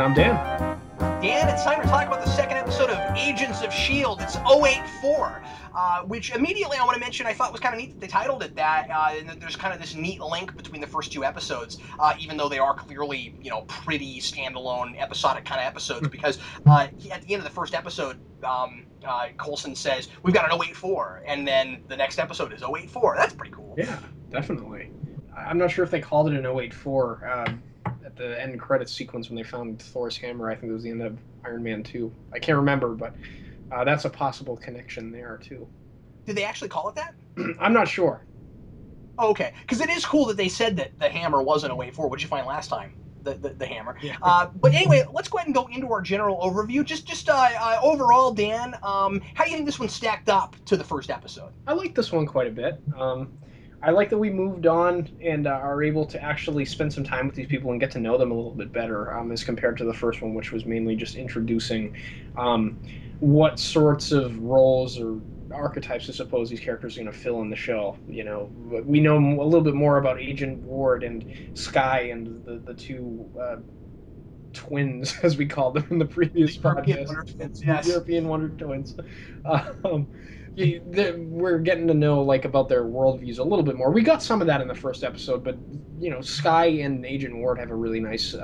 I'm Dan. Dan, it's time to talk about the second episode of Agents of S.H.I.E.L.D. It's 084, which immediately I want to mention I thought was kind of neat that they titled it that, and that there's kind of this neat link between the first two episodes, even though they are clearly, pretty standalone episodic kind of episodes, because at the end of the first episode, Coulson says, we've got an 084, and then the next episode is 084. That's pretty cool. Yeah, definitely. I'm not sure if they called it an 084 at the end credits sequence when they found Thor's hammer. I think it was the end of Iron Man 2. I can't remember, but that's a possible connection there, too. Did they actually call it that? I'm not sure. Oh, okay, because it is cool that they said that the hammer was an 084. What did you find last time? The hammer. Yeah. But anyway, let's go ahead and go into our general overview. Just overall, Dan, how do you think this one stacked up to the first episode? I like this one quite a bit. I like that we moved on and are able to actually spend some time with these people and get to know them a little bit better, as compared to the first one, which was mainly just introducing what sorts of roles or archetypes, I suppose, these characters are going to fill in the show. We know a little bit more about Agent Ward and Sky and the two twins, as we called them in the previous podcast. Wonder Twins, yes. European Wonder Twins. Um, we're getting to know about their worldviews a little bit more. We got some of that in the first episode, but Sky and Agent Ward have a really nice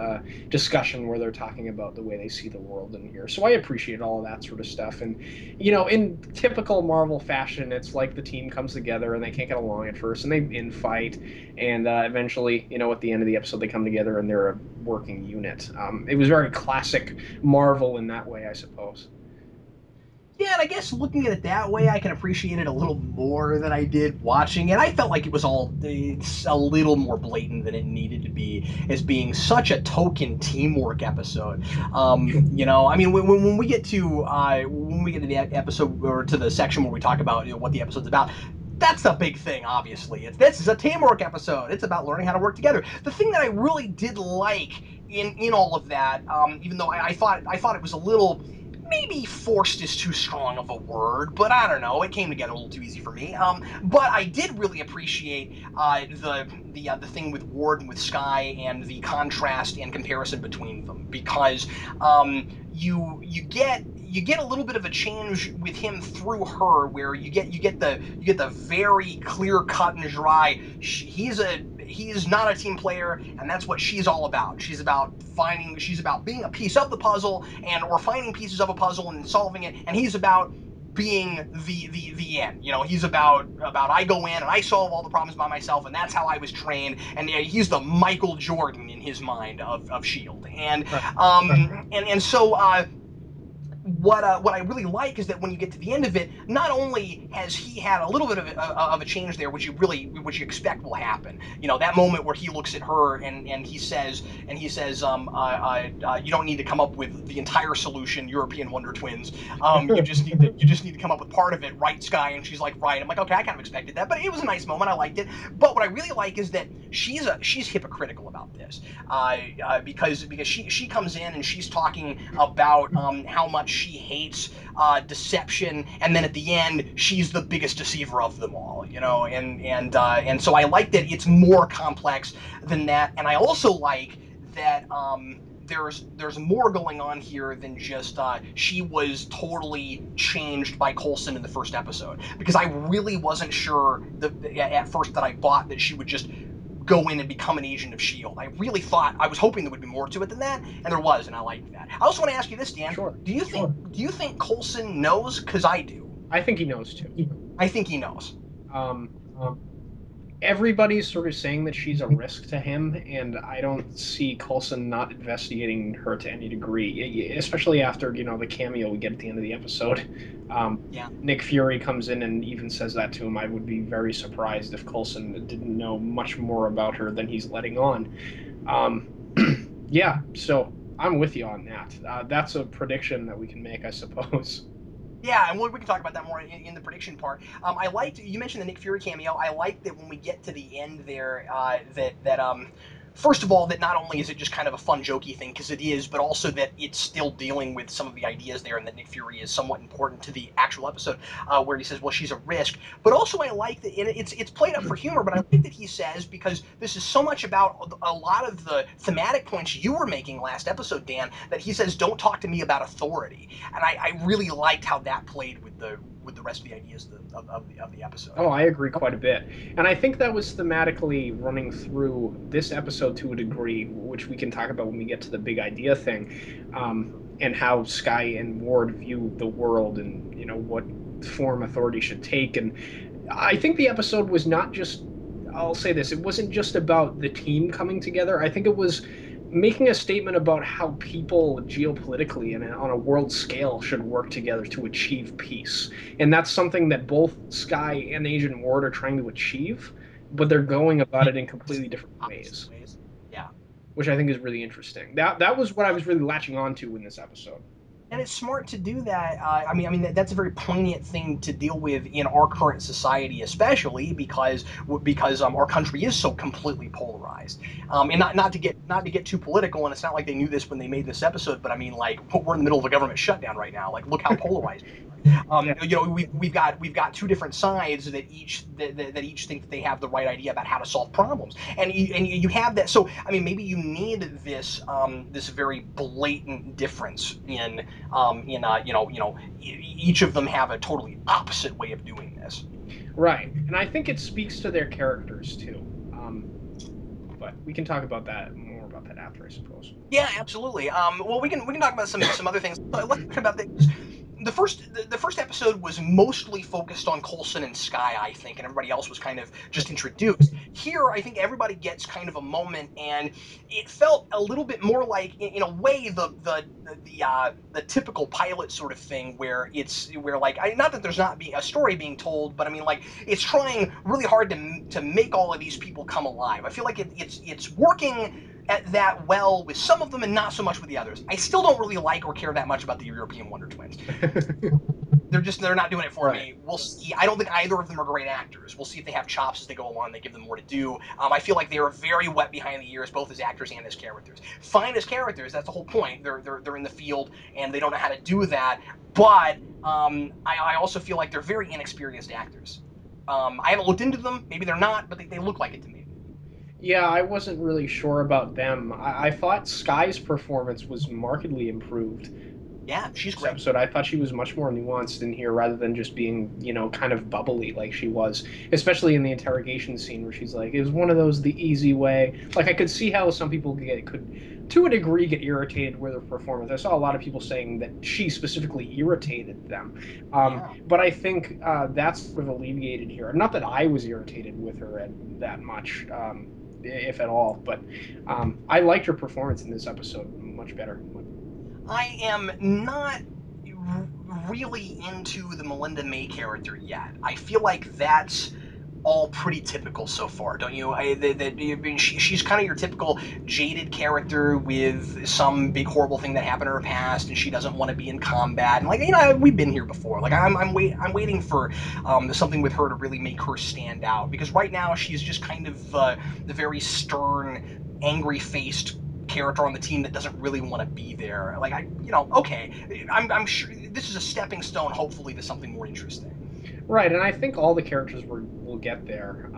discussion where they're talking about the way they see the world in here. So I appreciate all of that sort of stuff. And in typical Marvel fashion, it's like the team comes together and they can't get along at first, and they infight, and eventually, at the end of the episode, they come together and they're a working unit. It was very classic Marvel in that way, I suppose. Yeah, and I guess looking at it that way, I can appreciate it a little more than I did watching it. I felt like it's a little more blatant than it needed to be, as being such a token teamwork episode. I mean, when we get to the episode, or to the section where we talk about what the episode's about, that's a big thing, obviously. This is a teamwork episode. It's about learning how to work together. The thing that I really did like in all of that, even though I thought it was a little, maybe forced is too strong of a word, but I don't know. It came together a little too easy for me. But I did really appreciate the thing with Ward and with Sky, and the contrast and comparison between them, because you get a little bit of a change with him through her, where you get the very clear cut and dry. He is not a team player, and that's what she's all about. She's about being a piece of the puzzle, or finding pieces of a puzzle and solving it, and he's about being the end. He's about I go in and I solve all the problems by myself, and that's how I was trained. And he's the Michael Jordan in his mind of Shield. And so what I really like is that when you get to the end of it, not only has he had a little bit of a change there, which you expect will happen. That moment where he looks at her and he says, you don't need to come up with the entire solution, European Wonder Twins. You just need to come up with part of it, right, Sky? And she's like, right. I'm like, okay, I kind of expected that, but it was a nice moment. I liked it. But what I really like is that she's hypocritical about this, because she comes in and she's talking about how much she hates deception, and then at the end she's the biggest deceiver of them all, and so I like that it's more complex than that. And I also like that there's more going on here than just she was totally changed by Coulson in the first episode, because I really wasn't sure at first that I bought that she would just go in and become an agent of S.H.I.E.L.D. I was hoping there would be more to it than that, and there was, and I liked that. I also want to ask you this, Dan. Sure. Do you think Coulson knows? Because I do. I think he knows too. I think he knows. Um, Everybody's sort of saying that she's a risk to him, and I don't see Coulson not investigating her to any degree, especially after the cameo we get at the end of the episode. Yeah. Nick Fury comes in and even says that to him. I would be very surprised if Coulson didn't know much more about her than he's letting on. Yeah, so I'm with you on that. That's a prediction that we can make, I suppose. Yeah, and we can talk about that more in the prediction part. I liked, you mentioned the Nick Fury cameo. I liked that when we get to the end there, first of all, that not only is it just kind of a fun, jokey thing, because it is, but also that it's still dealing with some of the ideas there, and that Nick Fury is somewhat important to the actual episode, where he says, "Well, she's a risk." But also, I like that, and it's played up for humor. But I like that he says, because this is so much about a lot of the thematic points you were making last episode, Dan, that he says, "Don't talk to me about authority," and I really liked how that played with the rest of the ideas of the episode. Oh, I agree quite a bit. And I think that was thematically running through this episode to a degree, which we can talk about when we get to the big idea thing, and how Sky and Ward view the world and, what form authority should take. And I think the episode was not just, I'll say this, it wasn't just about the team coming together. I think it was making a statement about how people geopolitically and on a world scale should work together to achieve peace. And that's something that both Sky and Agent Ward are trying to achieve, but they're going about it in completely different Opposite ways, ways. Yeah. which I think is really interesting. That was what I was really latching on to in this episode. And it's smart to do that. That's a very poignant thing to deal with in our current society, especially because our country is so completely polarized. And not to get too political, and it's not like they knew this when they made this episode, but I mean, like, we're in the middle of a government shutdown right now. Like, look how polarized. Yeah. We've got two different sides that each think that they have the right idea about how to solve problems, and you have that. So I mean, maybe you need this very blatant difference each of them have a totally opposite way of doing this. Right. And I think it speaks to their characters too. But we can talk about that more about that after, I suppose. Yeah, absolutely. Well, we can talk about some other things. Let's talk about the first episode was mostly focused on Coulson and Sky, I think, and everybody else was kind of just introduced. Here, I think everybody gets kind of a moment, and it felt a little bit more like, in a way, the typical pilot sort of thing, where like, not that there's not being a story being told, but I mean, like, it's trying really hard to make all of these people come alive. I feel like it's working at that well with some of them and not so much with the others. I still don't really like or care that much about the European Wonder Twins. They're not doing it for Right. me. We'll see. I don't think either of them are great actors. We'll see if they have chops as they go along. They give them more to do. I feel like they are very wet behind the ears, both as actors and as characters. Fine as characters. That's the whole point. They're in the field and they don't know how to do that. But I also feel like they're very inexperienced actors. I haven't looked into them. Maybe they're not, but they look like it to me. Yeah, I wasn't really sure about them. I thought Sky's performance was markedly improved Yeah, she's this great. episode. I thought she was much more nuanced in here rather than just being, kind of bubbly like she was, especially in the interrogation scene where she's like, it was one of those the easy way. Like, I could see how some people could, to a degree, get irritated with her performance. I saw a lot of people saying that she specifically irritated them. Yeah. But I think that's sort of alleviated here. Not that I was irritated with her that much. If at all, but I liked her performance in this episode much better. I am not really into the Melinda May character yet. I feel like that's all pretty typical so far, don't you? She's kind of your typical jaded character with some big horrible thing that happened in her past, and she doesn't want to be in combat. And, like, we've been here before. Like, I'm waiting for something with her to really make her stand out, because right now she's just kind of the very stern, angry faced character on the team that doesn't really want to be there. Like, okay, I'm sure this is a stepping stone, hopefully, to something more interesting. Right, and I think all the characters will get there.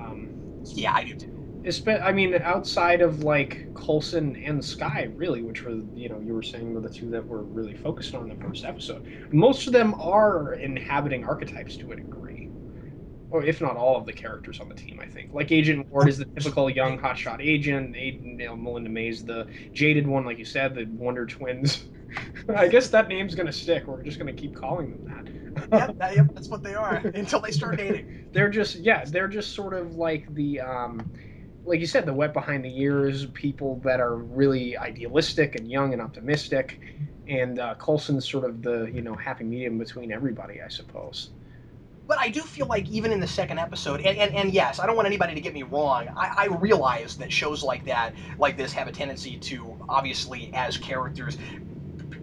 Yeah, I do too. I mean, outside of like Coulson and Sky, really, which were you were saying were the two that were really focused on in the first episode. Most of them are inhabiting archetypes to a degree, or if not all of the characters on the team. I think like Agent Ward is the typical young hotshot agent. Melinda May's the jaded one, like you said, the Wonder Twins. I guess that name's gonna stick. We're just gonna keep calling them that. Yep, that's what they are until they start dating. They're just sort of like the like you said, the wet behind the ears people that are really idealistic and young and optimistic, and Coulson's sort of the happy medium between everybody, I suppose. But I do feel like even in the second episode, and yes, I don't want anybody to get me wrong. I realize that shows like this have a tendency to, obviously, as characters,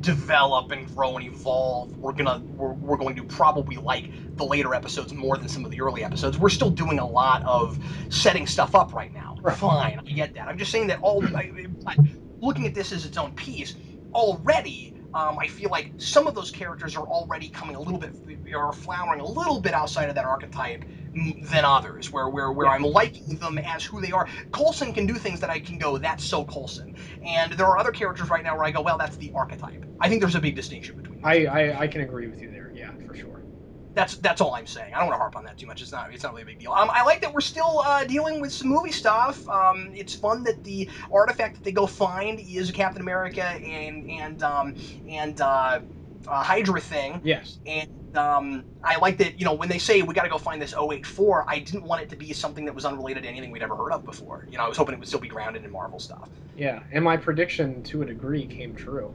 develop and grow and evolve. We're going to probably like the later episodes more than some of the early episodes. We're still doing a lot of setting stuff up right now. Right. Fine, I get that. I'm just saying that looking at this as its own piece already. I feel like some of those characters are already coming a little bit, are flowering a little bit outside of that archetype than others, where Yeah. I'm liking them as who they are. Coulson can do things that I can go, that's so Coulson. And there are other characters right now where I go, well, that's the archetype. I think there's a big distinction between those two. I can agree with you there. Yeah, for sure. That's all I'm saying. I don't want to harp on that too much. It's not really a big deal. I like that we're still dealing with some movie stuff. It's fun that the artifact that they go find is a Captain America and Hydra thing. Yes. And I like that, when they say we got to go find this 084, I didn't want it to be something that was unrelated to anything we'd ever heard of before. I was hoping it would still be grounded in Marvel stuff. Yeah, and my prediction to a degree came true.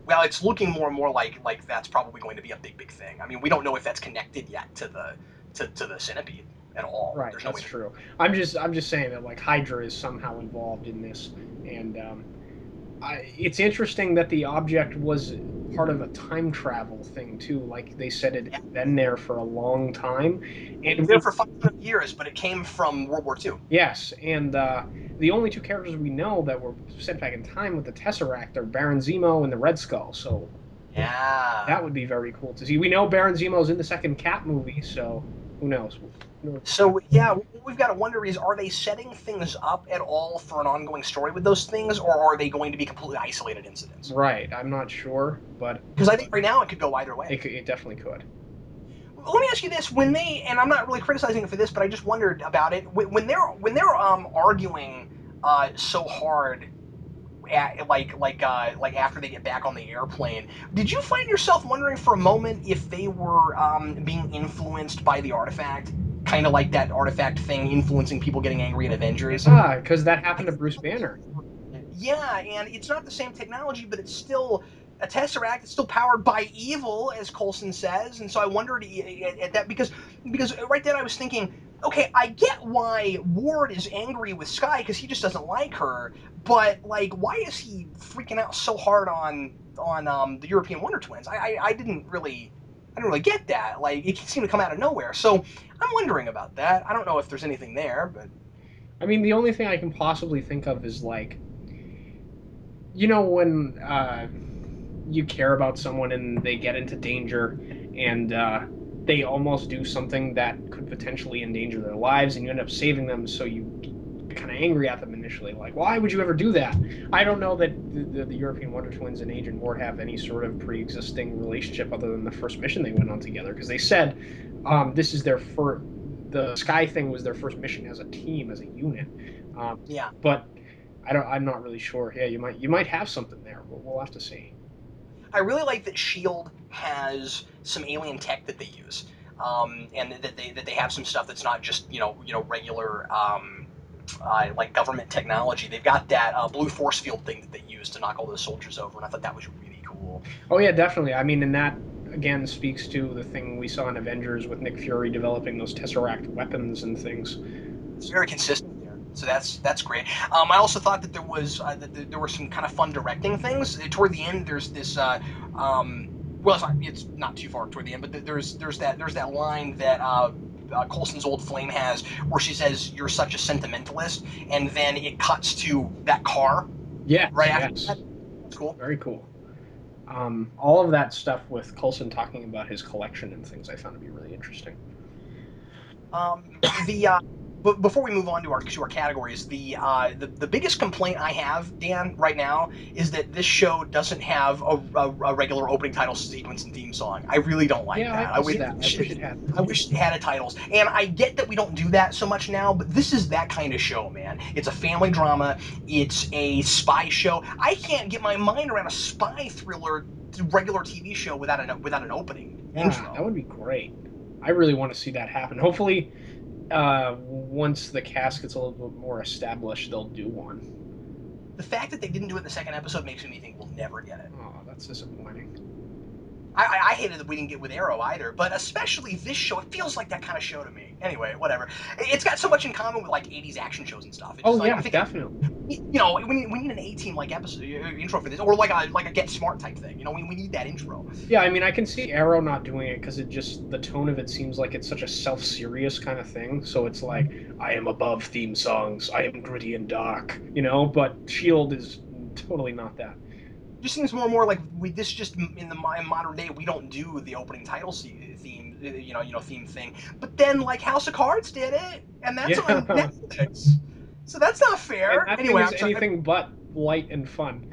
Well, it's looking more and more like that's probably going to be a big thing. I mean, we don't know if that's connected yet to the centipede at all. Right, There's no that's way to. true. I'm just saying that like Hydra is somehow involved in this, and it's interesting that the object was part of a time travel thing too. Like they said, it Yeah, had been there for a long time, it was and there for 500 years, but it came from World War II. yes, and the only two characters we know that were sent back in time with the Tesseract are Baron Zemo and the Red Skull. So Yeah. that would be very cool to see. We know Baron Zemo's in the second Cap movie, so who knows? So yeah, what we've got to wonder is, are they setting things up at all for an ongoing story with those things, or are they going to be completely isolated incidents? Right, I'm not sure, but Because I think right now it could go either way. it definitely could. Let me ask you this: when they, and I'm not really criticizing it for this, but I just wondered about it. When they're arguing so hard, like after they get back on the airplane, did you find yourself wondering for a moment if they were being influenced by the artifact, kind of like that artifact thing influencing people getting angry at Avengers? Yeah, because that happened to Bruce Banner. Yeah, and it's not the same technology, but it's still a tesseract. It's still powered by evil, as Coulson says. And so I wondered at that, because right then I was thinking, okay, I get why Ward is angry with Sky because he just doesn't like her, but like, why is he freaking out so hard on the European Wonder Twins? I didn't really get that. Like, it seemed to come out of nowhere. So I'm wondering about that. I don't know if there's anything there, but I mean, the only thing I can possibly think of is like, when you care about someone and they get into danger and they almost do something that could potentially endanger their lives and you end up saving them, so you get kind of angry at them initially, like, why would you ever do that? I don't know that the European Wonder Twins and Agent Ward have any sort of pre-existing relationship other than the first mission they went on together, because they said this is their first, the Sky thing was their first mission as a team, as a unit. yeah. But I'm not really sure. Yeah, you might have something there, but we'll have to see. I really like that Shield has some alien tech that they use, and that they have some stuff that's not just regular like government technology. They've got that blue force field thing that they use to knock all those soldiers over, and I thought that was really cool. Oh yeah, definitely. I mean, and that again speaks to the thing we saw in Avengers with Nick Fury developing those Tesseract weapons and things. It's very consistent there, so that's great. I also thought that there were some kind of fun directing things toward the end. There's this. Well, it's not too far toward the end, but there's that line that Coulson's old flame has, where she says, "You're such a sentimentalist," and then it cuts to that car Yes, right after yes, that. That's cool. very cool. All of that stuff with Coulson talking about his collection and things, I found to be really interesting. The But before we move on to our categories, the biggest complaint I have, Dan, right now, is that this show doesn't have a regular opening title sequence and theme song. I really don't like Yeah, I that. missed that. I wish it had. I wish it had a titles. And I get that we don't do that so much now, but this is that kind of show, man. It's a family drama. It's a spy show. I can't get my mind around a spy thriller regular TV show without an opening Yeah, that intro. would be great. I really want to see that happen. Hopefully, once the cast gets a little bit more established, they'll do one. The fact that they didn't do it in the second episode makes me think we'll never get it. Oh, that's disappointing. I hated that we didn't get with Arrow either, but especially this show, it feels like that kind of show to me. Anyway, whatever. It's got so much in common with like 80s action shows and stuff. It's Oh just like yeah, I'm thinking definitely. we need an A-team like episode intro for this, or like a Get Smart type thing. We need that intro. Yeah, I mean, I can see Arrow not doing it because the tone of it seems like it's such a self-serious kind of thing. So it's like, I am above theme songs, I am gritty and dark, but Shield is totally not that. Just seems more and more like this just in the in modern day we don't do the opening title theme theme thing, but then like House of Cards did it, and that's on Yeah. Netflix, so that's not And fair. that thing Anyway, is I'm sorry. anything but light and fun.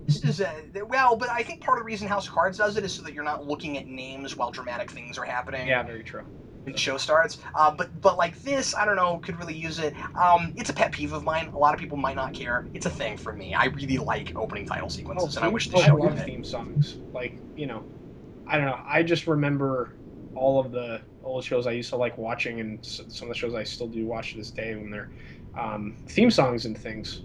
This is well, but I think part of the reason House of Cards does it is so that you're not looking at names while dramatic things are happening Yeah, very true. when the show starts. But like this, I don't know, could really use it. It's a pet peeve of mine. A lot of people might not care. It's a thing for me. I really like opening title Oh, sequences, and I theme. wish the Oh, I show love did it. theme songs. Like, I don't know. I just remember all of the old shows I used to like watching, and some of the shows I still do watch to this day when they're theme songs and things.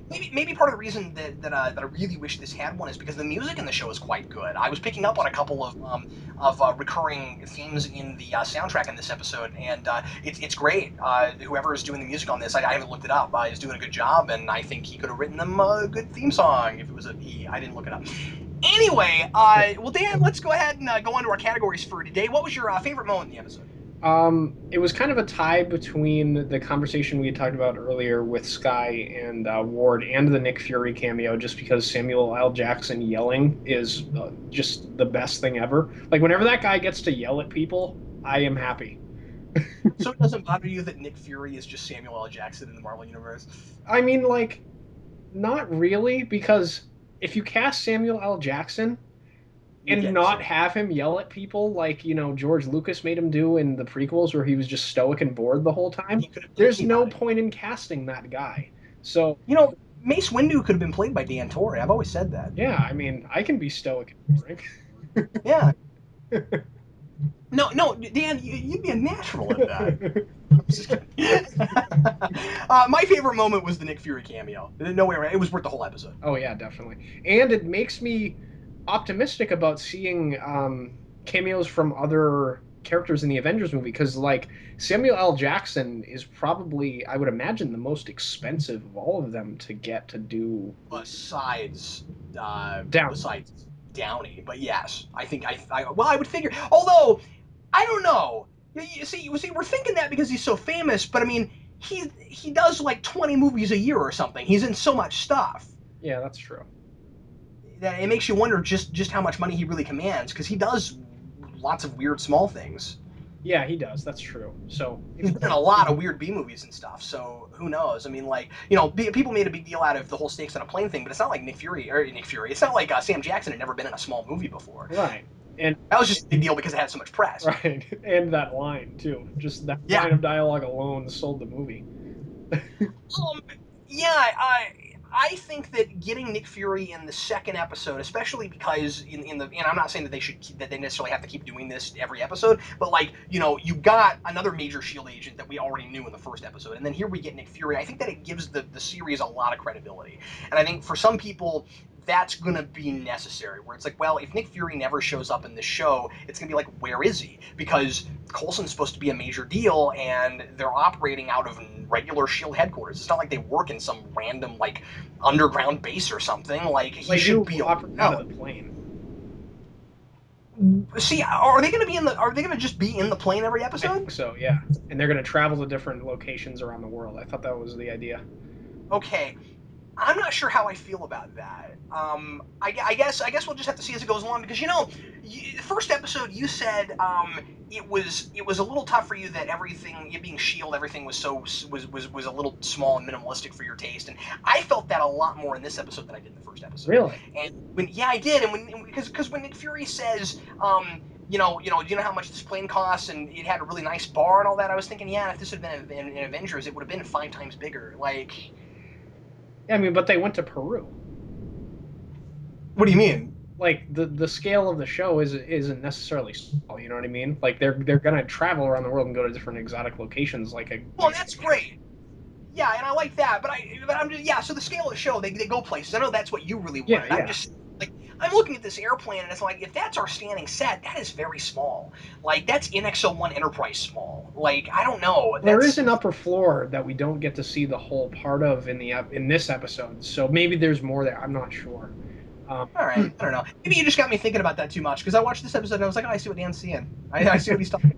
Maybe part of the reason that I really wish this had one is because the music in the show is quite good. I was picking up on a couple of recurring themes in the soundtrack in this episode, and it's great. Whoever is doing the music on this, I haven't looked it up, is doing a good job, and I think he could have written them a good theme song if it was a he. I didn't look it up. Anyway, well, Dan, let's go ahead and go on to our categories for today. What was your favorite moment in the episode? It was kind of a tie between the conversation we had talked about earlier with Sky and Ward and the Nick Fury cameo, just because Samuel L. Jackson yelling is just the best thing ever. Like, whenever that guy gets to yell at people, I am happy. So it doesn't bother you that Nick Fury is just Samuel L. Jackson in the Marvel Universe? I mean, like, not really, because if you cast Samuel L. Jackson You're and getting not sick. have him yell at people like, George Lucas made him do in the prequels where he was just stoic and bored the whole time, He could have been there's no anybody. point in casting that guy. So, Mace Windu could have been played by Dan Torrey. I've always said that. yeah, I mean, I can be stoic and boring. Yeah. No, no, Dan, you'd be a natural at that. I'm just kidding. My favorite moment was the Nick Fury cameo. No way around. It was worth the whole episode. Oh yeah, definitely. And it makes me optimistic about seeing cameos from other characters in the Avengers movie because like Samuel L. Jackson is probably, I would imagine, the most expensive of all of them to get to do Besides, down. besides Downey, but yes, I think well, I would figure. Although I don't know. You see, we're thinking that because he's so famous, but I mean, he does like 20 movies a year or something. He's in so much stuff Yeah, that's true. that it makes you wonder just how much money he really commands because he does lots of weird small things. Yeah, he does. That's true. So He's been in a lot of weird B movies and stuff, so who knows? I mean, like, people made a big deal out of the whole snakes on a plane thing, but it's not like Nick Fury or Nick Fury. It's not like Sam Jackson had never been in a small movie before. right. And That was just a big deal because it had so much press. right. And that line too. Just that Yeah. line of dialogue alone sold the movie. Um, yeah, I think that getting Nick Fury in the second episode, especially because and I'm not saying that they necessarily have to keep doing this every episode, but like you got another major Shield agent that we already knew in the first episode, and then here we get Nick Fury. I think that it gives the series a lot of credibility, and I think for some people that's gonna be necessary. Where it's like, well, if Nick Fury never shows up in the show, it's gonna be like, where is he? Because Coulson's supposed to be a major deal, and they're operating out of regular Shield headquarters. It's not like they work in some random like underground base or something. Like he They should do be operate out of around. the plane. See, are they going to be in the? Are they going to just be in the plane every I episode? think so, yeah. And they're going to travel to different locations around the world. I thought that was the idea. Okay, I'm not sure how I feel about that. I guess we'll just have to see as it goes along because the first episode you said it was a little tough for you that everything, it being Shield, everything was a little small and minimalistic for your taste, and I felt that a lot more in this episode than I did in the first episode. Really? And yeah, I did, and because when Nick Fury says do you know how much this plane costs? And it had a really nice bar and all that. I was thinking, yeah, if this had been in Avengers, it would have been 5 times bigger. Like, Yeah, I mean, but they went to Peru. what do you mean? Like the scale of the show isn't necessarily small, you know what I mean? Like they're gonna travel around the world and go to different exotic locations like a Well, that's great. Yeah, and I like that, but I'm just, yeah. So the scale of the show, they go places. I know that's what you really Yeah, wanted. I'm yeah. just like, I'm looking at this airplane and it's like, if that's our standing set, that is very small. Like that's NX-01 Enterprise small. Like I don't know. There is That's an upper floor that we don't get to see the whole part of in this episode, so maybe there's more there. I'm not sure. Um, all right. I don't know. Maybe you just got me thinking about that too much because I watched this episode and I was like, oh, I see what Dan's seeing. I see what he's talking.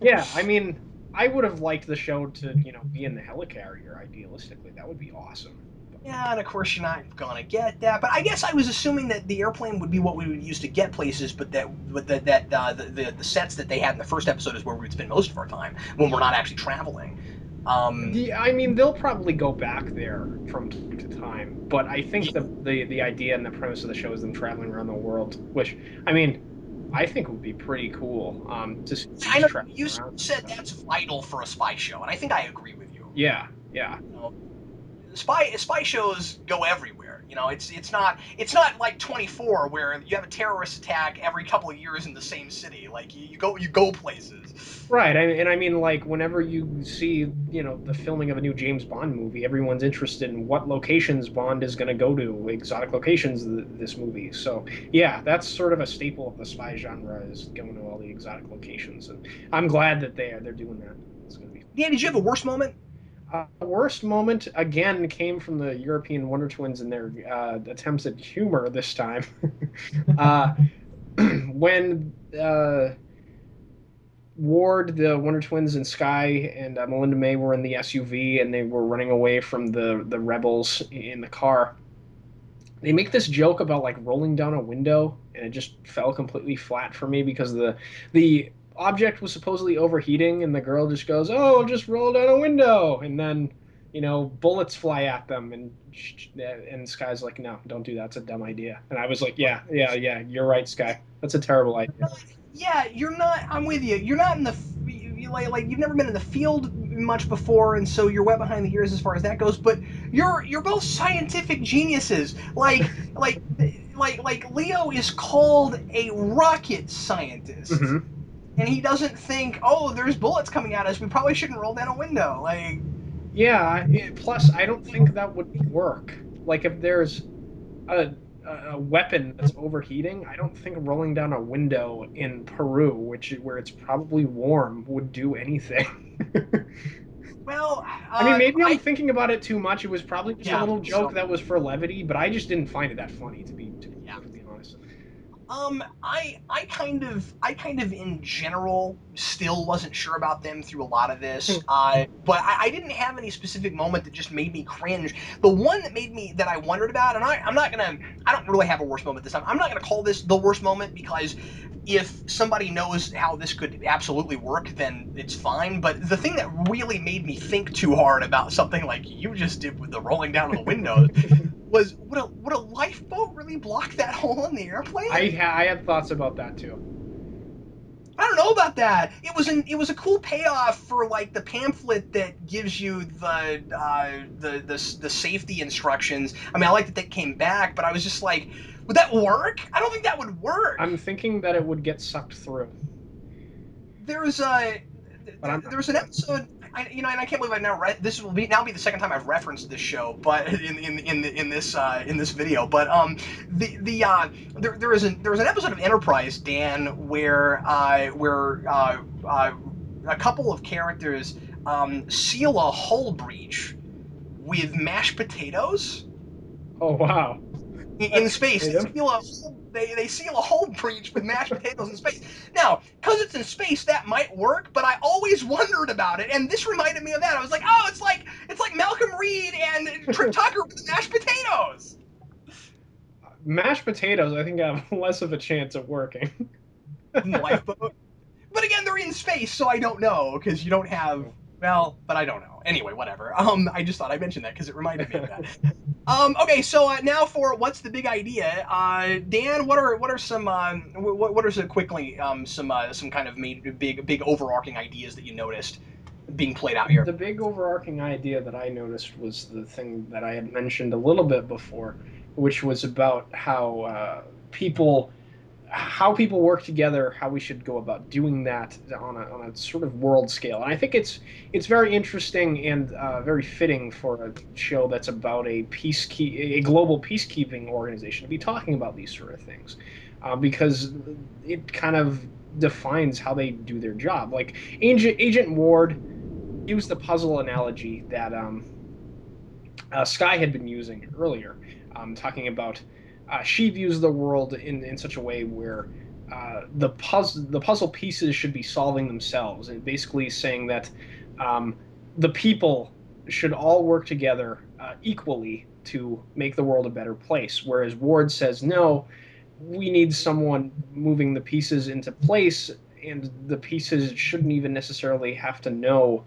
yeah, I mean, I would have liked the show to, be in the helicarrier. Idealistically, that would be awesome. Yeah, and of course you're not gonna get that. But I guess I was assuming that the airplane would be what we would use to get places, but the sets that they had in the first episode is where we'd spend most of our time when we're not actually traveling. I mean, they'll probably go back there from time to time, but I think the idea and the premise of the show is them traveling around the world, which, I mean, I think would be pretty cool. To see them I just know traveling you around and said stuff. that's vital for a spy show, and I think I agree with you. Yeah, yeah. You know, spy shows go everywhere. You know, it's not like 24 where you have a terrorist attack every couple of years in the same city. Like you go places. Right. And I mean, like, whenever you see, the filming of a new James Bond movie, everyone's interested in what locations Bond is going to go to, exotic locations this movie. So, yeah, that's sort of a staple of the spy genre is going to all the exotic locations. And I'm glad that they're doing that. It's going to be Dan, did you have a worst moment? worst moment again came from the European Wonder Twins and their attempts at humor this time. uh, when Ward, the Wonder Twins, and Sky and Melinda May were in the SUV and they were running away from the rebels in the car. They make this joke about like rolling down a window, and it just fell completely flat for me because the object was supposedly overheating, and the girl just goes, "Oh, just roll down a window," and then bullets fly at them, and Sky's like, "No, don't do that. It's a dumb idea." And I was like, "Yeah, yeah, yeah, you're right, Sky. That's a terrible idea." Yeah, you're not. I'm with you. You're not in the like you've never been in the field much before, and so you're wet behind the ears as far as that goes. But you're both scientific geniuses. Like Leo is called a rocket scientist, hmm and he doesn't think, oh, there's bullets coming at us. We probably shouldn't roll down a window. Like, Yeah. Plus, I don't think that would work. Like if there's a a weapon that's overheating, I don't think rolling down a window in Peru, where it's probably warm, would do anything. well, I mean, maybe I'm I thinking about it too much. It was probably just a yeah. little joke So that was for levity, but I just didn't find it that funny to be yeah. perfectly honest. I kind of in general still wasn't sure about them through a lot of this, but I didn't have any specific moment that just made me cringe. The one that I wondered about, and I don't really have a worst moment this time. I'm not gonna call this the worst moment because if somebody knows how this could absolutely work, then it's fine. But the thing that really made me think too hard about something like you just did with the rolling down of the windows was would a lifeboat really block that hole in the airplane? I had thoughts about that too. I don't know about that. It was a cool payoff for like the pamphlet that gives you the safety instructions. I mean, I like that they came back, but I was just like, would that work? I don't think that would work. I'm thinking that it would get sucked through, There's a but I'm not there was an sure. episode. And I can't believe I've now this will be the second time I've referenced this show, but in this video. But there was an episode of Enterprise, Dan, where a couple of characters seal a hull breach with mashed potatoes Oh wow, in that's space. creative. They seal a whole breach with mashed potatoes in space. Now, because it's in space, that might work, but I always wondered about it, and this reminded me of that. I was like, oh, it's like Malcolm Reed and Trip Tucker with mashed potatoes Mashed potatoes, I think, have less of a chance of working. in the lifeboat. But again, they're in space, so I don't know because you don't have. True. Well, but I don't know. Anyway, whatever. I just thought I'd mention that because it reminded me of that. Okay, so now for what's the big idea? Dan, what are some what are some quickly some kind of big overarching ideas that you noticed being played out here? The big overarching idea that I noticed was the thing that I had mentioned a little bit before, which was about how people how people work together, how we should go about doing that on a sort of world scale. And I think it's very interesting and very fitting for a show that's about a global peacekeeping organization to be talking about these sort of things, because it kind of defines how they do their job. Like Agent Ward used the puzzle analogy that Sky had been using earlier, talking about she views the world in such a way where the puzzle pieces should be solving themselves, and basically saying that um, the people should all work together equally to make the world a better place. Whereas Ward says, no, we need someone moving the pieces into place, and the pieces shouldn't even necessarily have to know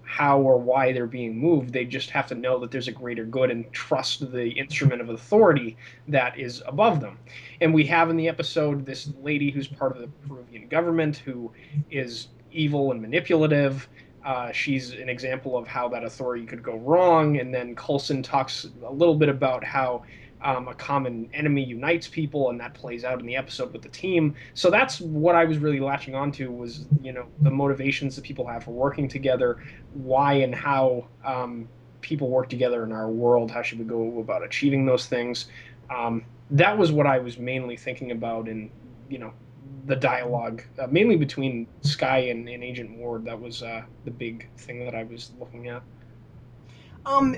how or why they're being moved. They just have to know that there's a greater good and trust the instrument of authority that is above them. And we have in the episode this lady who's part of the Peruvian government who is evil and manipulative. She's an example of how that authority could go wrong. And then Coulson talks a little bit about how a common enemy unites people, and that plays out in the episode with the team. So that's what I was really latching onto was, the motivations that people have for working together, why and how people work together in our world. How should we go about achieving those things? That was what I was mainly thinking about in, the dialogue, mainly between Sky and Agent Ward. That was the big thing that I was looking at.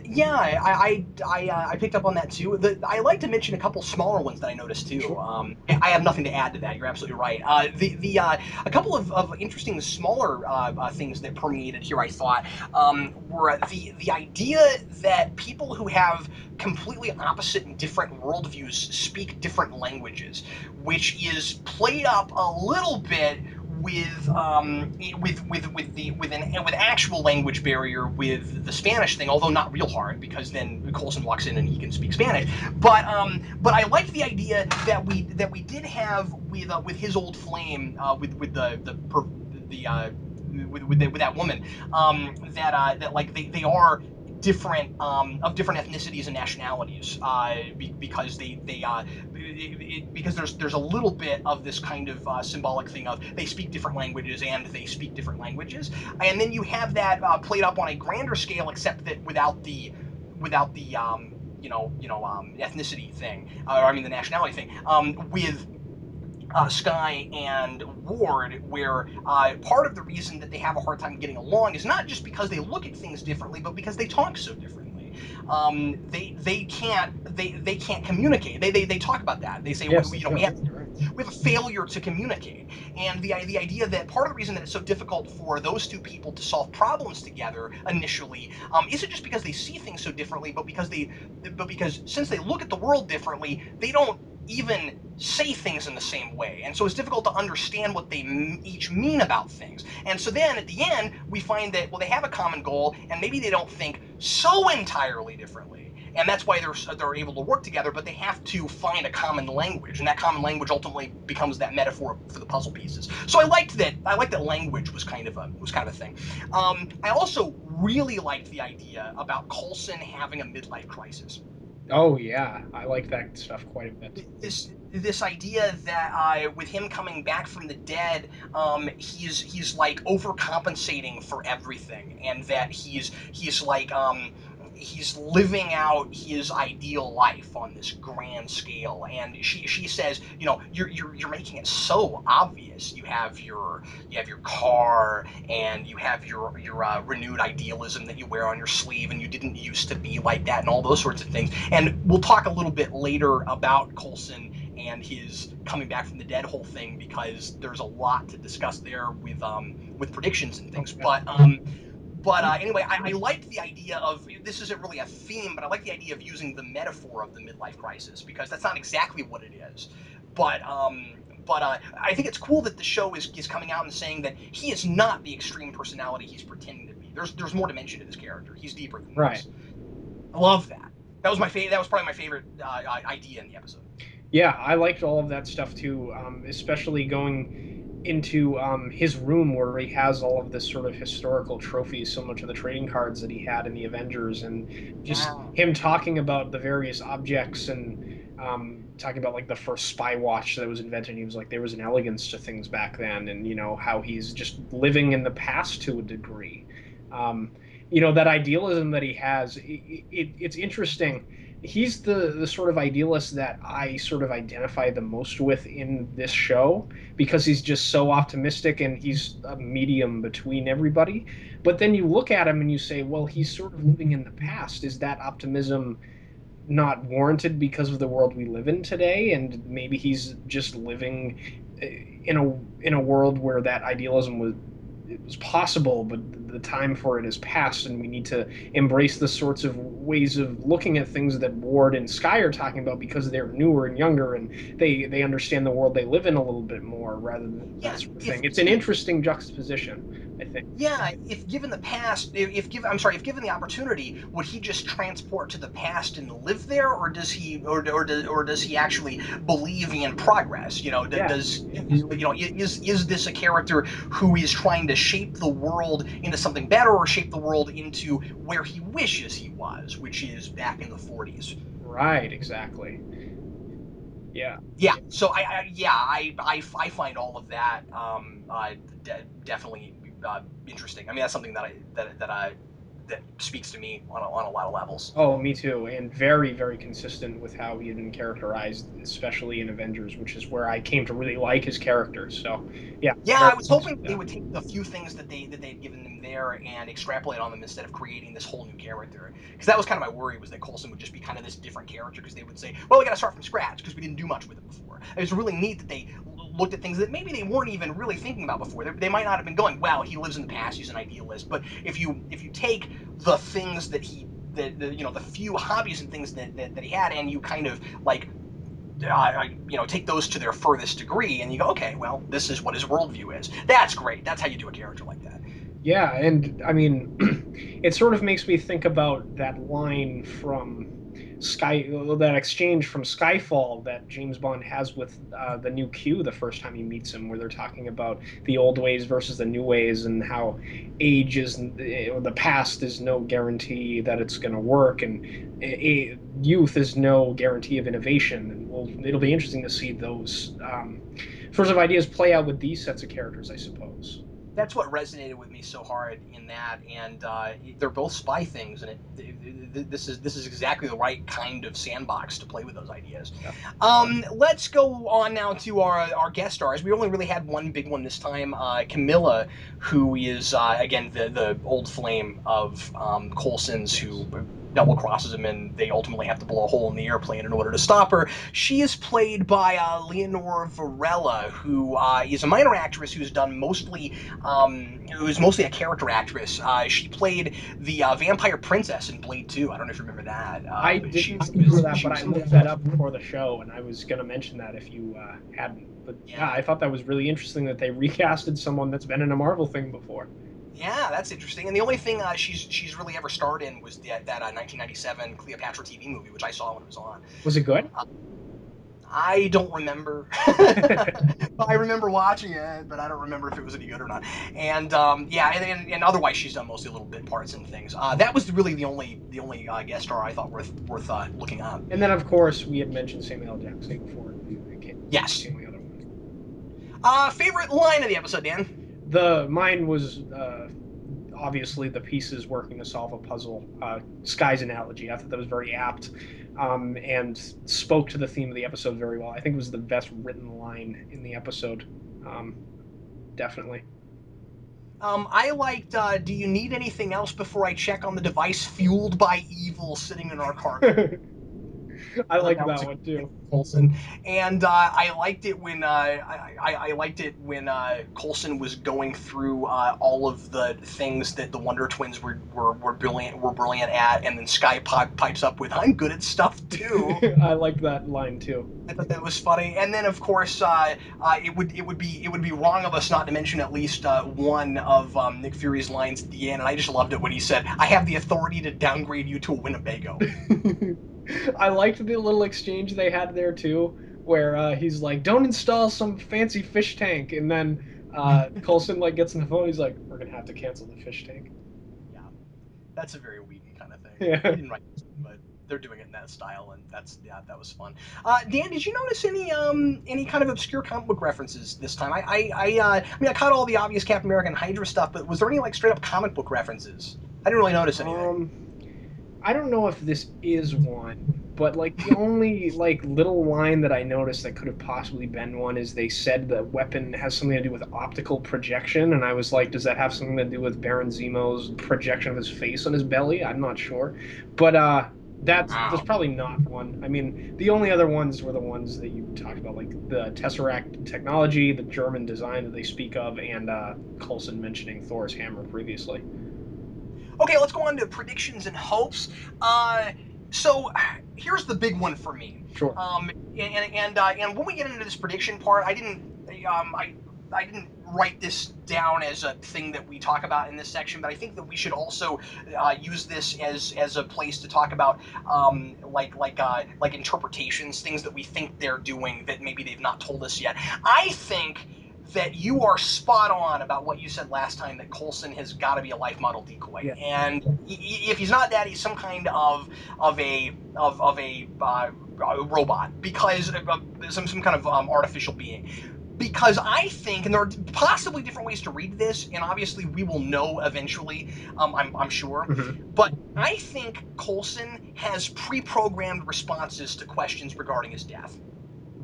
Yeah, I picked up on that too. I like to mention a couple smaller ones that I noticed too. Sure. I have nothing to add to that. You're absolutely right. A couple of interesting smaller things that permeated here, I thought, were the idea that people who have completely opposite and different worldviews speak different languages, which is played up a little bit with actual language barrier with the Spanish thing, although not real hard because then Coulson walks in and he can speak Spanish. But I liked the idea that we did have with his old flame with with that woman, that like they are different of different ethnicities and nationalities, because because there's a little bit of this kind of symbolic thing of they speak different languages and they speak different languages, and then you have that played up on a grander scale, except that without the ethnicity thing, or I mean the nationality thing, with Sky and Ward, where part of the reason that they have a hard time getting along is not just because they look at things differently, but because they talk so differently. They can't communicate. They talk about that. They say Yes, we, they you know do. You're right. we have a failure to communicate, and the idea that part of the reason that it's so difficult for those two people to solve problems together initially, isn't just because they see things so differently, but because since they look at the world differently, they don't even say things in the same way, and so it's difficult to understand what they each mean about things. And so then at the end we find that, well, they have a common goal and maybe they don't think so entirely differently, and that's why they're able to work together, but they have to find a common language, and that common language ultimately becomes that metaphor for the puzzle pieces. So I liked that language was kind of a thing. I also really liked the idea about Coulson having a midlife crisis. Oh yeah, I like that stuff quite a bit. This idea that with him coming back from the dead, he's like overcompensating for everything, and that he's like he's living out his ideal life on this grand scale. And she says, you're making it so obvious. You have your car, and you have your renewed idealism that you wear on your sleeve, and you didn't used to be like that, and all those sorts of things. And we'll talk a little bit later about Coulson and his coming back from the dead whole thing, because there's a lot to discuss there with predictions and things. Okay. But anyway, I liked the idea of, this isn't really a theme, but I like the idea of using the metaphor of the midlife crisis, because that's not exactly what it is. But I think it's cool that the show is coming out and saying that he is not the extreme personality he's pretending to be. There's more dimension to this character. He's deeper than Right. this. I love that. That was probably my favorite idea in the episode. Yeah, I liked all of that stuff too, especially going into his room where he has all of this sort of historical trophies, similar to the trading cards that he had in the Avengers, and just Yeah. him talking about the various objects and talking about like the first spy watch that was invented. He was like, there was an elegance to things back then, and how he's just living in the past to a degree. Um, that idealism that he has, it's interesting. He's the sort of idealist that I sort of identify the most with in this show because he's just so optimistic and he's a medium between everybody. But then you look at him and you say, well, he's sort of living in the past. Is that optimism not warranted because of the world we live in today? And maybe he's just living in a world where that idealism was possible, but the time for it is past, and we need to embrace the sorts of ways of looking at things that Ward and Sky are talking about because they're newer and younger, and they understand the world they live in a little bit more rather than that Yeah, sort of if thing. It's an interesting juxtaposition, I think. yeah, if given the past, if given, I'm sorry, if given the opportunity, would he just transport to the past and live there, or does he, or does he actually believe in progress? Yeah. Does is this a character who is trying to shape the world into something better, or shape the world into where he wishes he was, which is back in the 40s? Right, exactly. Yeah. Yeah, so I find all of that definitely interesting. I mean, that's something that speaks to me on a lot of levels. Oh, me too. And very, very consistent with how he had been characterized, especially in Avengers, which is where I came to really like his character. So, yeah, Yeah, very I was pleased hoping with they that. would take the few things that they'd given them there and extrapolate on them instead of creating this whole new character. Because that was kind of my worry, was that Coulson would just be kind of this different character, because they would say, well, we got to start from scratch because we didn't do much with it before. It was really neat that they looked at things that maybe they weren't even really thinking about before. They might not have been going, well, he lives in the past, he's an idealist. But if you take the things that the few hobbies and things that he had, and you kind of like take those to their furthest degree, and you go, okay, well, this is what his worldview is. That's great. That's how you do a character like that. Yeah, and I mean, it sort of makes me think about that line from that exchange from Skyfall that James Bond has with the new Q the first time he meets him, where they're talking about the old ways versus the new ways and how age is, the past is no guarantee that it's going to work, and youth is no guarantee of innovation. And it'll be interesting to see those sorts of ideas play out with these sets of characters, I suppose. That's what resonated with me so hard in that, and they're both spy things, and this is exactly the right kind of sandbox to play with those ideas. Yeah. Let's go on now to our guest stars. We only really had one big one this time, Camilla, who is again the old flame of Coulson's, Yes. who double crosses him, and they ultimately have to blow a hole in the airplane in order to stop her. She is played by Leonore Varela, who is a minor actress who's done mostly who's mostly a character actress. She played the vampire princess in Blade 2. I don't know if you remember that. I She didn't remember was that, she but I was looked that up before the show, and I was going to mention that if you hadn't. But yeah, yeah. I thought that was really interesting that they recasted someone that's been in a Marvel thing before. Yeah, that's interesting. And the only thing she's really ever starred in was that 1997 Cleopatra TV movie, which I saw when it was on. Was it good? Uh, I don't remember. I remember watching it, but I don't remember if it was any good or not. And yeah, and otherwise she's done mostly little bit parts and things. That was really the only guest star I thought worth looking up. And then, of course, we had mentioned Samuel L. Jackson before. He's Yes. the only other one. Favorite line of the episode, Dan? Mine was obviously the pieces working to solve a puzzle. Sky's analogy. I thought that was very apt, and spoke to the theme of the episode very well. I think it was the best written line in the episode. Um, Definitely. I liked. Do you need anything else before I check on the device fueled by evil sitting in our cargo? I I thought like that that was a one good too. Coulson, and I liked it when I liked it when Coulson was going through all of the things that the Wonder Twins were brilliant at, and then Sky pipes up with "I'm good at stuff too." I liked that line too. I thought that was funny, and then of course it would be wrong of us not to mention at least one of Nick Fury's lines at the end, and I just loved it when he said, "I have the authority to downgrade you to a Winnebago." I liked the little exchange they had there too, where he's like, "Don't install some fancy fish tank," and then Coulson like gets on the phone. He's like, "We're gonna have to cancel the fish tank." Yeah, that's a very Whedon kind of thing. He Yeah. didn't write, but. they're doing it in that style, and that's yeah, that was fun. Dan, did you notice any kind of obscure comic book references this time? I mean, I caught all the obvious Captain America and Hydra stuff, but was there any like straight up comic book references? I didn't really notice anything. Um, I don't know if this is one, but like the only like little line that I noticed that could have possibly been one is they said the weapon has something to do with optical projection, and I was like, does that have something to do with Baron Zemo's projection of his face on his belly? I'm not sure, but that's Wow. probably not one. I mean, the only other ones were the ones that you talked about, like the Tesseract technology, the German design that they speak of, and Coulson mentioning Thor's hammer previously. Okay, let's go on to predictions and hopes. Uh, so here's the big one for me. Sure. And when we get into this prediction part, I didn't write this down as a thing that we talk about in this section, but I think that we should also use this as a place to talk about like interpretations, things that we think they're doing that maybe they've not told us yet. I think that you are spot on about what you said last time, that Coulson has got to be a life model decoy, Yeah. and if he's not that, he's some kind of a robot, because some kind of artificial being. Because I think, and there are possibly different ways to read this, and obviously we will know eventually, I'm sure, Hmm. but I think Coulson has pre-programmed responses to questions regarding his death.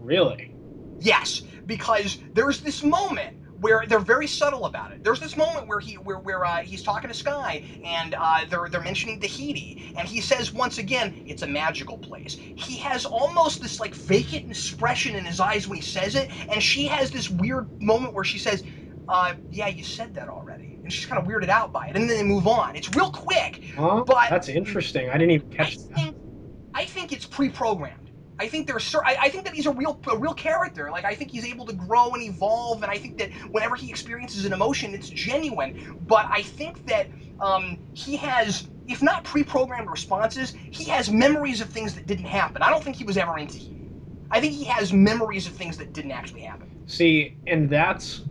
Really? Yes, because there's this moment where they're very subtle about it. There's this moment where he's talking to Sky, and they're mentioning Tahiti, and he says once again it's a magical place. He has almost this like vacant expression in his eyes when he says it, and she has this weird moment where she says, "Yeah, you said that already," and she's kind of weirded out by it, and then they move on. It's real quick, Oh, but that's interesting. I didn't even I catch that. think I think it's pre-programmed. I think I think that he's a real character. Like, I think he's able to grow and evolve, and I think that whenever he experiences an emotion, it's genuine. But I think that he has, if not pre-programmed responses, he has memories of things that didn't happen. I don't think he was ever into Tahiti. I think he has memories of things that didn't actually happen. See, and that's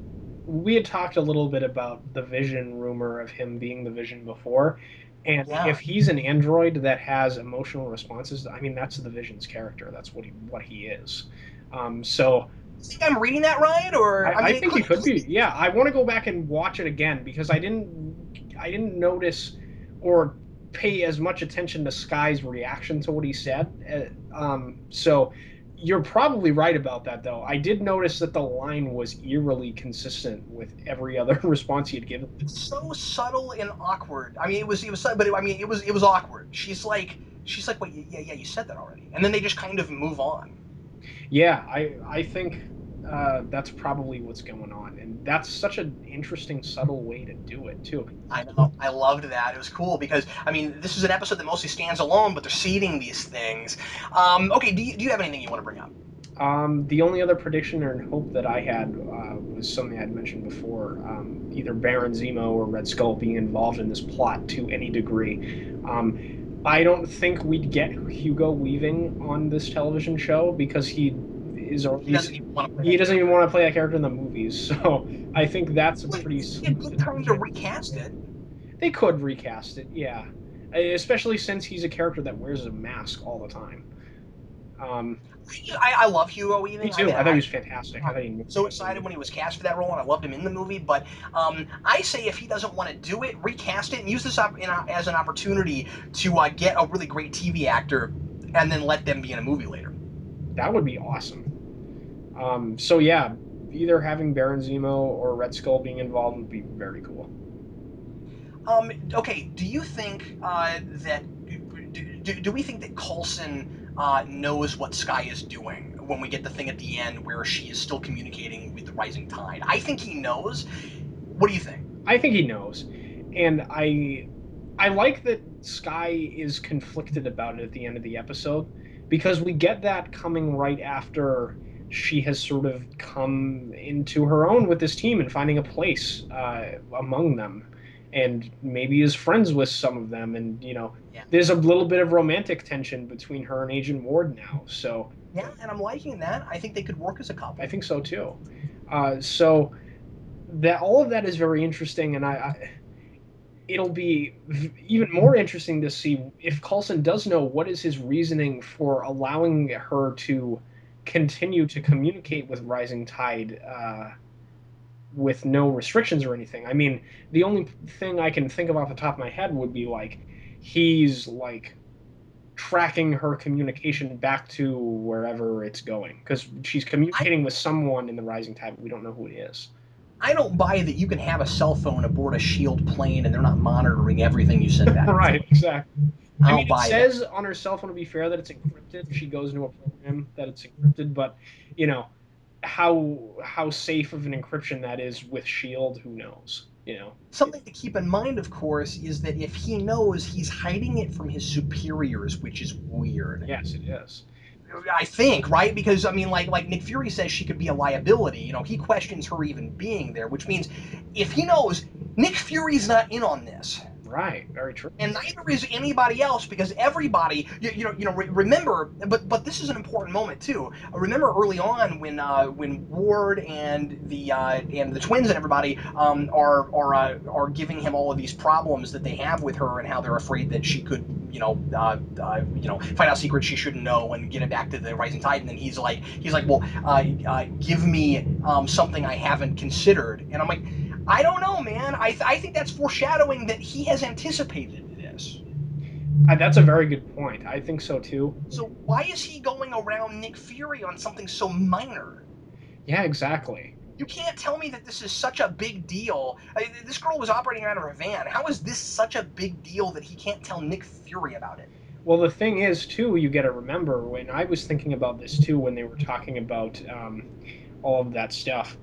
we had talked a little bit about the Vision rumor of him being the Vision before. And Yeah. if he's an android that has emotional responses, I mean that's the Vision's character. That's what he is. So You think I'm reading that right, or I I mean, it think could. it could be. Yeah, I want to go back and watch it again because I didn't notice or pay as much attention to Sky's reaction to what he said. So you're probably right about that, though. I did notice that the line was eerily consistent with every other response he had given. So subtle and awkward. I mean, but I mean, it was awkward. She's like, wait, yeah, yeah, you said that already, and then they just kind of move on. Yeah, I think that's probably what's going on, and that's such an interesting, subtle way to do it too. I know, I loved that. It was cool because I mean, this is an episode that mostly stands alone, but they're seeding these things. Okay, do you have anything you want to bring up? The only other prediction or hope that I had was something I'd mentioned before, either Baron Zemo or Red Skull being involved in this plot to any degree. Um, I don't think we'd get Hugo Weaving on this television show because He doesn't even want to play he that doesn't even character. want to play that character in the movies. So I think that's a Wait, pretty it's a good solid time to prediction. recast it. They could recast it, yeah, especially since he's a character that wears a mask all the time. Um, I love Hugo Me Weaving. I too. mean, I thought he I was fantastic. I I'm thought he nailed so it in excited the when he was movie. cast for that role, and I loved him in the movie. But I say if he doesn't want to do it, recast it and use this as an opportunity to get a really great TV actor, and then let them be in a movie later. That would be awesome. So yeah, either having Baron Zemo or Red Skull being involved would be very cool. Okay, do you think that do we think that Coulson knows what Sky is doing when we get the thing at the end where she is still communicating with the rising tide? I think he knows. What do you think? I think he knows, and I like that Sky is conflicted about it at the end of the episode because we get that coming right after she has sort of come into her own with this team and finding a place among them, and maybe is friends with some of them, and Yeah. there's a little bit of romantic tension between her and Agent Ward now. So Yeah, and I'm liking that. I think they could work as a I couple. think so too. So that all of that is very interesting, and it'll be even more interesting to see if Coulson does know what is his reasoning for allowing her to continue to communicate with Rising Tide with no restrictions or anything. I mean, the only thing I can think of off the top of my head would be like he's like tracking her communication back to wherever it's going because she's I communicating with someone in the Rising Tide, but we don't know who it is. I don't buy that you can have a cell phone aboard a Shield plane and they're not monitoring everything you send back and Right, forth. exactly. I I mean, don't it buy that. says on her cell phone, to be fair, that it's encrypted. If she goes into a program, that it's encrypted, but you know, how safe of an encryption that is with Shield, who knows? Something to keep in mind, of course, is that if he knows, he's hiding it from his superiors, which is weird. Yes, it is. I think, right? Because I mean, like Nick Fury says, she could be a liability. He questions her even being there, which means if he knows, Nick Fury's not in on this. Right, very true. And neither is anybody else because everybody, remember, but this is an important moment too. Remember early on when Ward and the twins and everybody are giving him all of these problems that they have with her and how they're afraid that she could find out secrets she shouldn't know and get it back to the Rising Tide. And then he's like, well, give me something I haven't considered. And I'm like, I don't know, man. I think that's foreshadowing that he has anticipated this. That's a very good point. I think so too. So why is he going around Nick Fury on something so minor? Yeah, exactly. You can't tell me that this is such a big deal. This girl was operating out of a van. How is this such a big deal that he can't tell Nick Fury about it? Well, the thing is, too, you got to remember when I was thinking about this too, when they were talking about all of that stuff.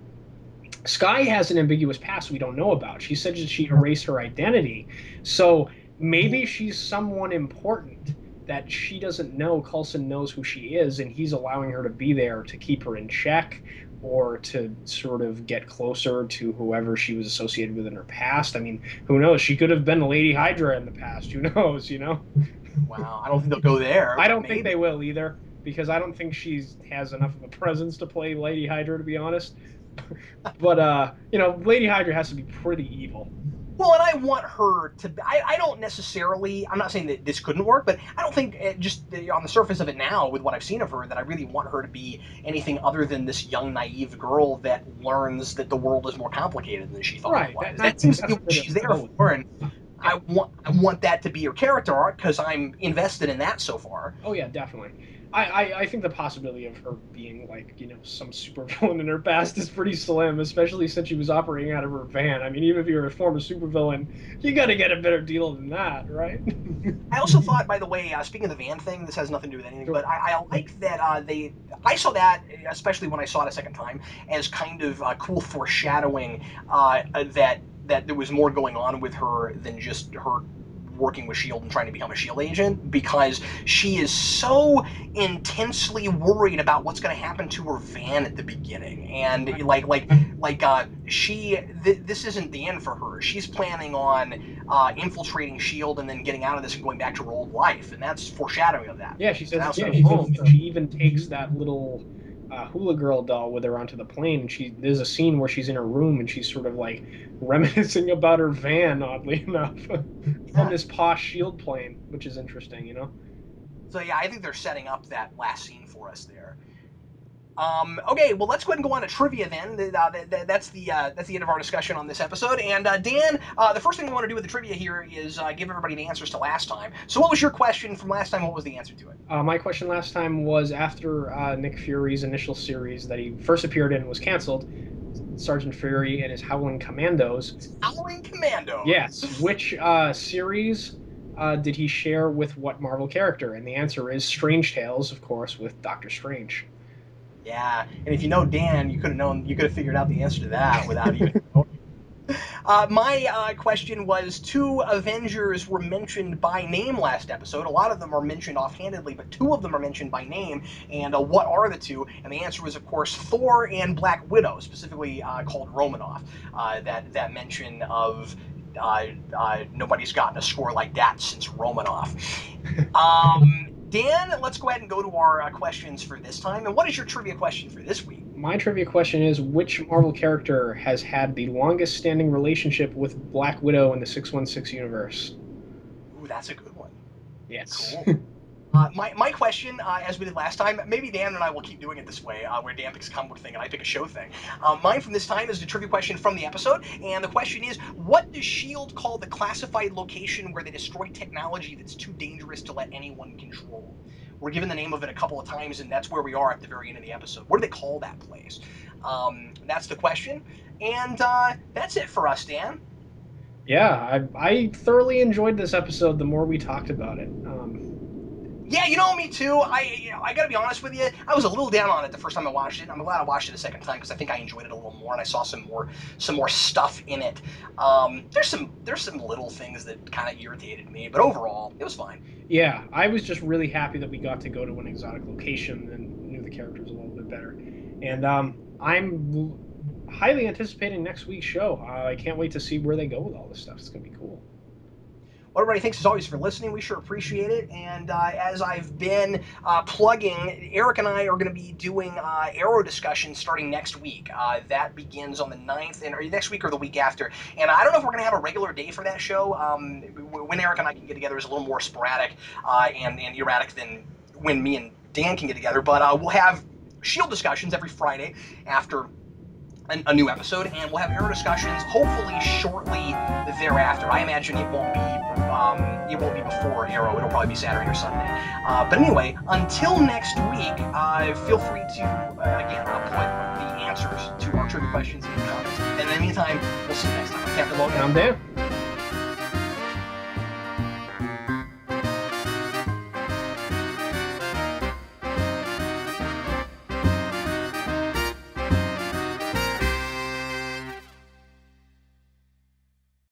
Sky has an ambiguous past we don't know about. She said that she erased her identity. So maybe she's someone important that she doesn't know. Coulson knows who she is, and he's allowing her to be there to keep her in check or to sort of get closer to whoever she was associated with in her past. I mean, who knows? She could have been Lady Hydra in the past. Who knows? Wow, I don't think they'll go there, I but don't think they maybe. will either because I don't think she has enough of a presence to play Lady Hydra, to be honest. But Lady Hydra has to be pretty evil. Well, and I want her to. I don't necessarily. I'm not saying that this couldn't work, but I don't think just on the surface of it now, with what I've seen of her, that I really want her to be anything other than this young, naive girl that learns that the world is more complicated than she thought it Right. was. I That think seems to be that's what where they're she's there going with for, and it. Yeah. I want that to be her character arc because I'm invested in that so far. Oh yeah, definitely. I think the possibility of her being like, some supervillain in her past is pretty slim, especially since she was operating out of her van. I mean, even if you're a former supervillain, you got to get a better deal than that, right? I also thought, by the way, speaking of the van thing, this has nothing to do with anything, Sure. but I like that they. I saw that, especially when I saw it a second time, as kind of cool foreshadowing that there was more going on with her than just her working with Shield and trying to become a Shield agent because she is so intensely worried about what's going to happen to her van at the beginning, and Right. this isn't the end for her. She's planning on infiltrating Shield and then getting out of this and going back to her old life, and that's foreshadowing of that. Yeah, she And says it's also, her home, and she even takes that little hula girl doll with her onto the plane. And there's a scene where she's in her room and she's sort of like reminiscing about her van, oddly enough, on yeah. this posh Shield plane, which is interesting. So yeah, I think they're setting up that last scene for us there. Okay, well, let's go ahead and go on to trivia then. That's the end of our discussion on this episode. And Dan, the first thing we want to do with the trivia here is give everybody the answers to last time. So, what was your question from last time? What was the answer to it? My question last time was after Nick Fury's initial series that he first appeared in was canceled, Sergeant Fury and his Howling Commandos. Howling Commandos. Yes, which series did he share with what Marvel character? And the answer is Strange Tales, of course, with Doctor Strange. Yeah, and if you know Dan, you could have known, you could have figured out the answer to that without even. My question was two Avengers were mentioned by name last episode. A lot of them are mentioned offhandedly, but two of them are mentioned by name. And what are the two? And the answer was, of course, Thor and Black Widow, specifically called Romanoff. That mention of nobody's gotten a score like that since Romanoff. Dan, let's go ahead and go to our questions for this time. And what is your trivia question for this week? my trivia question is, which Marvel character has had the longest standing relationship with Black Widow in the 616 universe? Ooh, that's a good one. Yes. Cool. My question, as we did last time, maybe Dan and I will keep doing it this way, where Dan picks a comic book thing and I pick a show thing. Mine from this time is the trivia question from the episode, and the question is, what does S.H.I.E.L.D. call the classified location where they destroy technology that's too dangerous to let anyone control? We're given the name of it a couple of times, and that's where we are at the very end of the episode. What do they call that place? That's the question, and that's it for us, Dan. Yeah, I thoroughly enjoyed this episode the more we talked about it. Yeah, me too. I gotta be honest with you. I was a little down on it the first time I watched it. I'm glad I watched it a second time because I think I enjoyed it a little more and I saw some more stuff in it. There's some little things that kind of irritated me, but overall it was fine. Yeah, I was just really happy that we got to go to an exotic location and knew the characters a little bit better. And highly anticipating next week's show. I can't wait to see where they go with all this stuff. It's gonna be cool. Well, everybody, thanks as always for listening. We sure appreciate it. And as I've been plugging, Eric and I are going to be doing Arrow discussions starting next week. That begins on the 9th, or next week or the week after. And I don't know if we're going to have a regular day for that show. When Eric and I can get together is a little more sporadic and erratic than when me and Dan can get together. But we'll have S.H.I.E.L.D. discussions every Friday after a new episode, and we'll have Arrow discussions hopefully shortly thereafter. I imagine it won't be before Arrow. It'll probably be Saturday or Sunday. But anyway, until next week, feel free to again put the answers to our trivia questions in the comments. And in the meantime, we'll see you next time. Captain Logan. I'm Dan.